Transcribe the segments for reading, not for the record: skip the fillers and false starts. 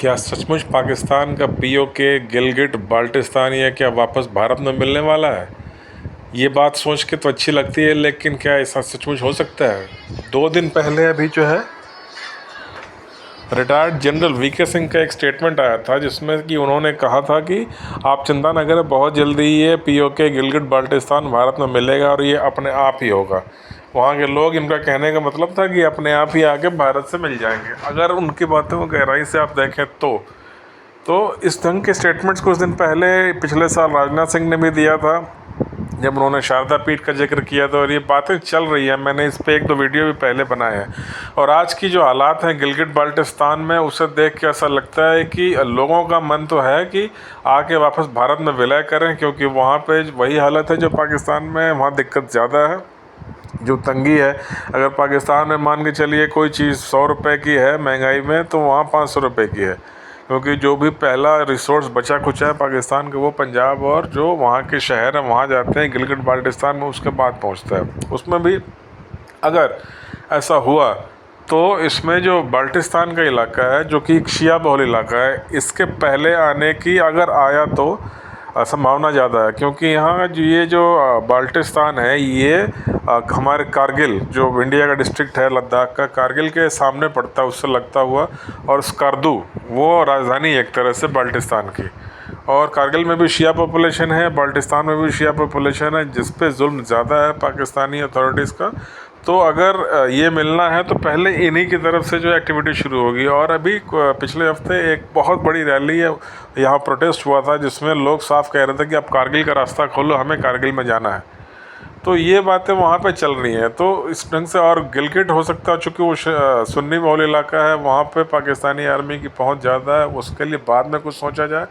क्या सचमुच पाकिस्तान का पीओके गिलगिट बाल्टिस्तान या क्या वापस भारत में मिलने वाला है? ये बात सोच के तो अच्छी लगती है, लेकिन क्या ऐसा सचमुच हो सकता है? 2 दिन पहले अभी जो है रिटायर्ड जनरल वीके सिंह का एक स्टेटमेंट आया था, जिसमें कि उन्होंने कहा था कि आप चिंता न करें, बहुत जल्दी ये पीओके गिलगिट बाल्टिस्तान भारत में मिलेगा और ये अपने आप ही होगा। वहाँ के लोग, इनका कहने का मतलब था कि अपने आप ही आके भारत से मिल जाएंगे। अगर उनकी बातों को गहराई से आप देखें तो इस ढंग के स्टेटमेंट्स कुछ दिन पहले पिछले साल राजनाथ सिंह ने भी दिया था, जब उन्होंने शारदा पीठ का जिक्र किया था। और ये बातें चल रही हैं, मैंने इस पे 1-2 वीडियो भी पहले बनाए हैं। और आज की जो हालात हैं गिलगिट बाल्टिस्तान में, उसे देख के ऐसा लगता है कि लोगों का मन तो है कि आके वापस भारत में विलय करें, क्योंकि वहाँ पे वही हालत है जो पाकिस्तान में। वहाँ दिक्कत ज़्यादा है, जो तंगी है। अगर पाकिस्तान में मान के चलिए कोई चीज़ 100 रुपये की है महंगाई में, तो वहाँ 500 रुपये की है, क्योंकि जो भी पहला रिसोर्स बचा खुचा है पाकिस्तान के, वो पंजाब और जो वहाँ के शहर हैं वहाँ जाते हैं, गिलगिट बाल्टिस्तान में उसके बाद पहुँचता है। उसमें भी अगर ऐसा हुआ तो इसमें जो बाल्टिस्तान का इलाका है, जो कि एक शिया बहुल इलाका है, इसके पहले आने की अगर आया तो संभावना ज़्यादा है, क्योंकि यहाँ ये जो बाल्टिस्तान है, ये हमारे कारगिल, जो इंडिया का डिस्ट्रिक्ट है लद्दाख का, कारगिल के सामने पड़ता है, उससे लगता हुआ। और स्कार्दू वो राजधानी एक तरह से बाल्टिस्तान की। और कारगिल में भी शिया पॉपुलेशन है, बाल्टिस्तान में भी शिया पॉपुलेशन है, जिस पे जुल्म ज़्यादा है पाकिस्तानी अथॉरिटीज़ का। तो अगर ये मिलना है तो पहले इन्हीं की तरफ से जो एक्टिविटी शुरू होगी। और अभी पिछले हफ्ते एक बहुत बड़ी रैली है, यहाँ प्रोटेस्ट हुआ था, जिसमें लोग साफ कह रहे थे कि अब कारगिल का रास्ता खोलो, हमें कारगिल में जाना है। तो ये बातें वहाँ पे चल रही हैं। तो इस ढंग से, और गिलगिट हो सकता है, चूँकि वो सुन्नी बहुल इलाका है, वहाँ पे पाकिस्तानी आर्मी की पहुँच ज़्यादा है, उसके लिए बाद में कुछ सोचा जाए।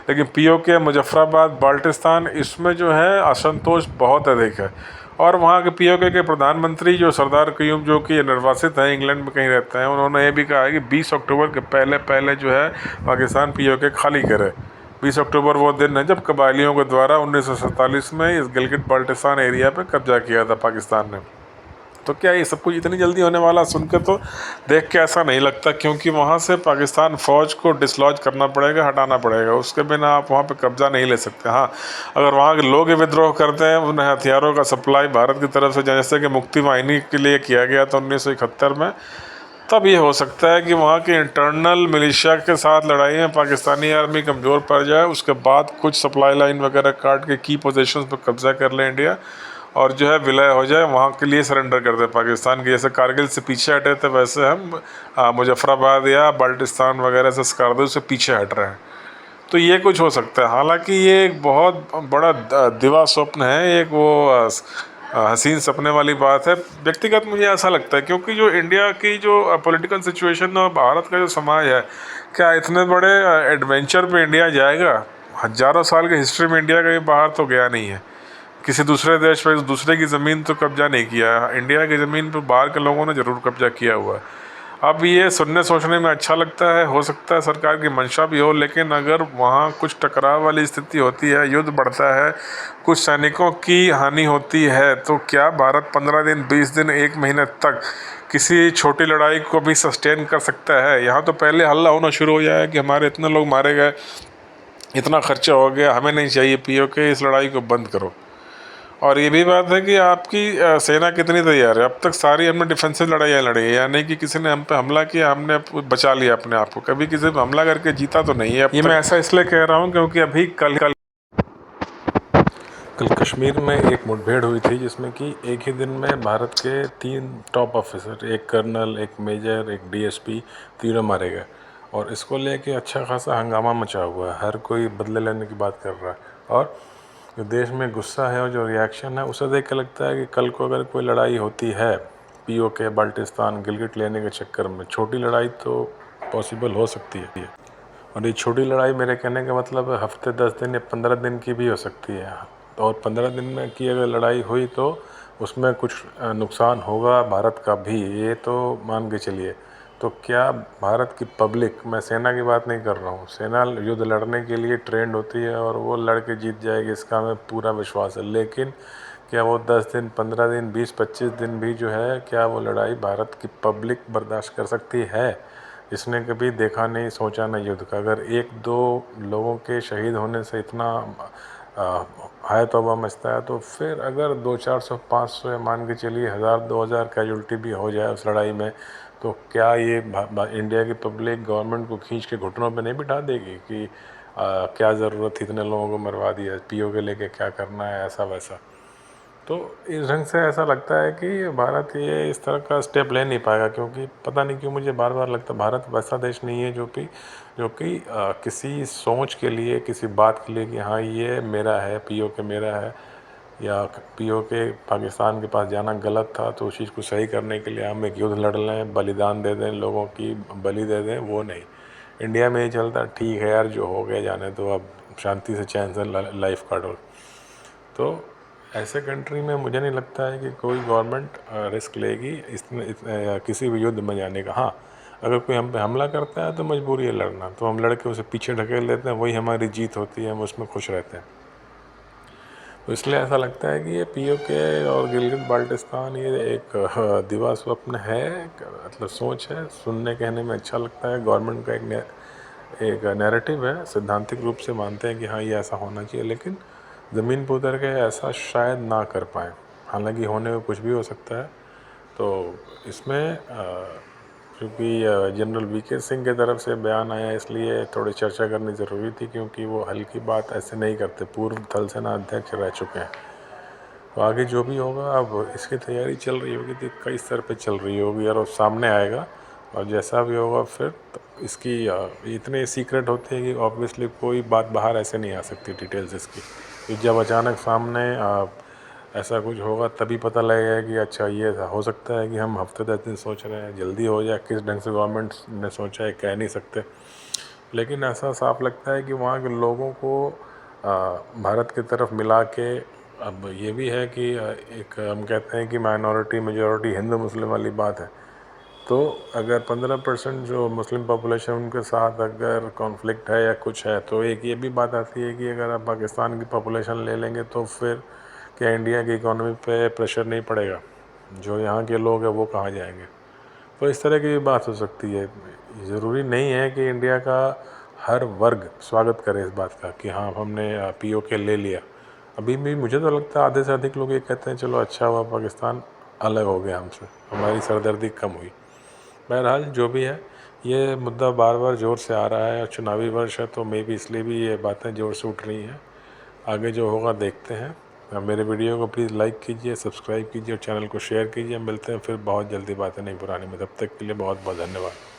लेकिन पीओके मुजफ्फराबाद बाल्टिस्तान, इसमें जो है असंतोष बहुत अधिक है। और वहाँ के पीओके के प्रधानमंत्री जो सरदार कयूम, जो कि निर्वासित हैं, इंग्लैंड में कहीं रहते हैं, उन्होंने ये भी कहा है कि 20 अक्टूबर के पहले पहले जो है पाकिस्तान पीओके खाली करे। 20 अक्टूबर वो दिन है जब कबायलियों के द्वारा 1947 में इस गिलगिट बाल्टिस्तान एरिया पे कब्जा किया था पाकिस्तान ने। तो क्या ये सब कुछ इतनी जल्दी होने वाला, सुन के तो देख के ऐसा नहीं लगता, क्योंकि वहाँ से पाकिस्तान फ़ौज को डिसलॉज करना पड़ेगा, हटाना पड़ेगा। उसके बिना आप वहाँ पे कब्ज़ा नहीं ले सकते। हाँ, अगर वहाँ के लोग विद्रोह करते हैं, उन्हें हथियारों का सप्लाई भारत की तरफ से, जैसे कि मुक्ति वाहिनी के लिए किया गया था 1971 में, तब ये हो सकता है कि वहाँ के इंटरनल मिलिशिया के साथ लड़ाई में पाकिस्तानी आर्मी कमज़ोर पड़ जाए। उसके बाद कुछ सप्लाई लाइन वगैरह काट के की पोजीशंस पर कब्जा कर ले इंडिया, और जो है विलय हो जाए, वहाँ के लिए सरेंडर कर दे पाकिस्तान के। जैसे कारगिल से पीछे हटे थे, वैसे हम मुजफ्फराबाद या बाल्टिस्तान वगैरह से, स्कार्दू से पीछे हट रहे हैं। तो ये कुछ हो सकता है। हालांकि ये एक बहुत बड़ा दिवा स्वप्न है, एक वो हसीन सपने वाली बात है। व्यक्तिगत मुझे ऐसा लगता है, क्योंकि जो इंडिया की जो पॉलिटिकल सिचुएशन और भारत का जो समाज है, क्या इतने बड़े एडवेंचर पे इंडिया जाएगा? हज़ारों साल की हिस्ट्री में इंडिया कहीं बाहर तो गया नहीं है, किसी दूसरे देश पे, दूसरे की ज़मीन तो कब्जा नहीं किया है। इंडिया की ज़मीन पर बाहर के लोगों ने ज़रूर कब्जा किया हुआ है। अब ये सुनने सोचने में अच्छा लगता है, हो सकता है सरकार की मंशा भी हो, लेकिन अगर वहाँ कुछ टकराव वाली स्थिति होती है, युद्ध बढ़ता है, कुछ सैनिकों की हानि होती है, तो क्या भारत 15 दिन, 20 दिन, 1 महीने तक किसी छोटी लड़ाई को भी सस्टेन कर सकता है? यहाँ तो पहले हल्ला होना शुरू हो जाए कि हमारे इतने लोग मारे गए, इतना खर्चा हो गया, हमें नहीं चाहिए पीओके, इस लड़ाई को बंद करो। और ये भी बात है कि आपकी सेना कितनी तैयार है। अब तक सारी हमने डिफेंसिव लड़ाइयाँ लड़ी है, यानी कि किसी ने हम पे हमला किया, हमने बचा लिया अपने आप को। कभी किसी पे हमला करके जीता तो नहीं है अब। ये मैं ऐसा इसलिए कह रहा हूँ क्योंकि अभी कल कश्मीर में एक मुठभेड़ हुई थी, जिसमें कि एक ही दिन में भारत के 3 टॉप ऑफिसर, एक कर्नल, एक मेजर, एक डीएसपी, तीनों मारे गए। और इसको लेके अच्छा खासा हंगामा मचा हुआ है, हर कोई बदले लेने की बात कर रहा है। और जो देश में गुस्सा है और जो रिएक्शन है, उसे देख के लगता है कि कल को अगर कोई लड़ाई होती है पीओके बाल्टिस्तान गिलगिट लेने के चक्कर में, छोटी लड़ाई तो पॉसिबल हो सकती है। और ये छोटी लड़ाई, मेरे कहने का मतलब है, हफ्ते 10 दिन या 15 दिन की भी हो सकती है। और 15 दिन में की अगर लड़ाई हुई तो उसमें कुछ नुकसान होगा भारत का भी, ये तो मान के चलिए। तो क्या भारत की पब्लिक, मैं सेना की बात नहीं कर रहा हूँ, सेना युद्ध लड़ने के लिए ट्रेंड होती है और वो लड़ के जीत जाएगी, इसका हमें पूरा विश्वास है। लेकिन क्या वो 10 दिन, 15 दिन, 20-25 दिन भी जो है, क्या वो लड़ाई भारत की पब्लिक बर्दाश्त कर सकती है? इसने कभी देखा नहीं सोचा नहीं युद्ध का। अगर एक दो लोगों के शहीद होने से इतना हाय तौबा मचता है, तो फिर अगर 200-400-500 या मान के चलिए 1000-2000 कैजुअल्टी भी हो जाए उस लड़ाई में, तो क्या ये इंडिया की पब्लिक गवर्नमेंट को खींच के घुटनों पे नहीं बिठा देगी कि क्या ज़रूरत थी, इतने लोगों को मरवा दिया, पीओके लेके क्या करना है, ऐसा वैसा। तो इस ढंग से ऐसा लगता है कि भारत ये इस तरह का स्टेप ले नहीं पाएगा, क्योंकि पता नहीं क्यों मुझे बार बार लगता है भारत वैसा देश नहीं है जो कि किसी सोच के लिए, किसी बात के लिए कि हाँ ये मेरा है, पीओके मेरा है, या पीओके पाकिस्तान के पास जाना गलत था तो उस चीज़ को सही करने के लिए हम एक युद्ध लड़ लें, बलिदान दे दें, लोगों की बलि दे दें, वो नहीं। इंडिया में ही चलता, ठीक है यार जो हो गया जाने दो, अब शांति से चैन से लाइफ काटो। तो ऐसे कंट्री में मुझे नहीं लगता है कि कोई गवर्नमेंट रिस्क लेगी इसमें किसी भी युद्ध में जाने का। हाँ, अगर कोई हम पे हमला करता है तो मजबूरी है लड़ना, तो हम लड़के उसे पीछे ढकेल देते हैं, वही हमारी जीत होती है, हम उसमें खुश रहते हैं। तो इसलिए ऐसा लगता है कि ये पीओके और गिलगित बाल्टिस्तान ये एक दिवा स्वप्न है, मतलब सोच है, सुनने कहने में अच्छा लगता है। गवर्नमेंट का एक नैरेटिव है, सैद्धांतिक रूप से मानते हैं कि हाँ ये ऐसा होना चाहिए, लेकिन ज़मीन पर उतर के ऐसा शायद ना कर पाएँ। हालांकि होने में कुछ भी हो सकता है। तो इसमें क्योंकि जनरल वीके सिंह की तरफ से बयान आया, इसलिए थोड़ी चर्चा करनी ज़रूरी थी, क्योंकि वो हल्की बात ऐसे नहीं करते, पूर्व थल सेना अध्यक्ष रह चुके हैं। तो आगे जो भी होगा, अब इसकी तैयारी चल रही होगी, तो कई स्तर पे चल रही होगी और सामने आएगा, और जैसा भी होगा फिर तो इसकी इतने सीक्रेट होते हैं कि ऑब्वियसली कोई बात बाहर ऐसे नहीं आ सकती डिटेल्स इसकी। कि जब अचानक सामने ऐसा कुछ होगा तभी पता लगेगा कि अच्छा ये था। हो सकता है कि हम हफ्ते 10 दिन सोच रहे हैं, जल्दी हो जाए, किस ढंग से गवर्नमेंट ने सोचा है कह नहीं सकते, लेकिन ऐसा साफ लगता है कि वहाँ के लोगों को भारत की तरफ मिला के। अब ये भी है कि एक हम कहते हैं कि माइनॉरिटी मेजॉरिटी हिंदू मुस्लिम वाली बात है, तो अगर 15% जो मुस्लिम पॉपुलेशन उनके साथ अगर कॉन्फ्लिक्ट है या कुछ है, तो एक ये भी बात आती है कि अगर आप पाकिस्तान की पॉपुलेशन ले लेंगे तो फिर क्या इंडिया की इकोनॉमी पे प्रेशर नहीं पड़ेगा, जो यहाँ के लोग हैं वो कहाँ जाएंगे। तो इस तरह की भी बात हो सकती है। ज़रूरी नहीं है कि इंडिया का हर वर्ग स्वागत करे इस बात का कि हाँ हमने पीओके ले लिया। अभी भी मुझे तो लगता है आधे से अधिक लोग ये कहते हैं चलो अच्छा हुआ पाकिस्तान अलग हो गया हमसे, हमारी सरदर्दी कम हुई। बहरहाल जो भी है, ये मुद्दा बार बार ज़ोर से आ रहा है और चुनावी वर्ष है, तो मे भी इसलिए भी ये बातें ज़ोर से उठ रही हैं। आगे जो होगा देखते हैं। मेरे वीडियो को प्लीज़ लाइक कीजिए, सब्सक्राइब कीजिए और चैनल को शेयर कीजिए। मिलते हैं फिर बहुत जल्दी बातें नहीं पुरानी में, तब तक के लिए बहुत बहुत धन्यवाद।